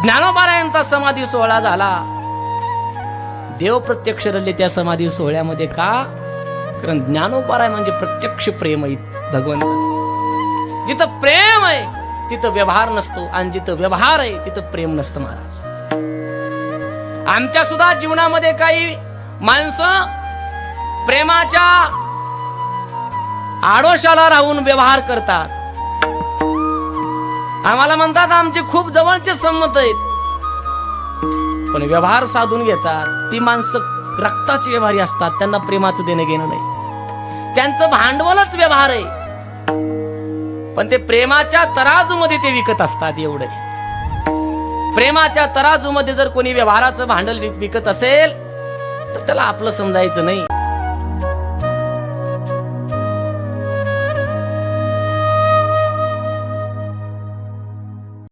ज्ञानोबारायांचा समाधी सोहळा झाला, देव प्रत्यक्ष रडले त्या समाधी सोहळ्यामध्ये. का? कारण ज्ञानोबाराय म्हणजे प्रत्यक्ष प्रेम आहे भगवंत. जिथं प्रेम आहे तिथं व्यवहार नसतो, आणि जिथं व्यवहार आहे तिथं प्रेम नसतं महाराज. आमच्या सुद्धा जीवनामध्ये काही माणसं प्रेमाच्या आडोशाला राहून व्यवहार करतात. आम्हाला म्हणतात आमचे खूप जवळचे संमत आहेत, पण व्यवहार साधून घेतात. ती माणसं रक्ताची व्यवहारी असतात, त्यांना प्रेमाचं देणं घेणं नाही. त्यांचं भांडवलच व्यवहार आहे, पण ते प्रेमाच्या तराजूमध्ये ते विकत असतात. एवढे प्रेमाच्या तराजूमध्ये जर कोणी व्यवहाराचं भांडवल विकत असेल तर त्याला आपलं समजायचं नाही.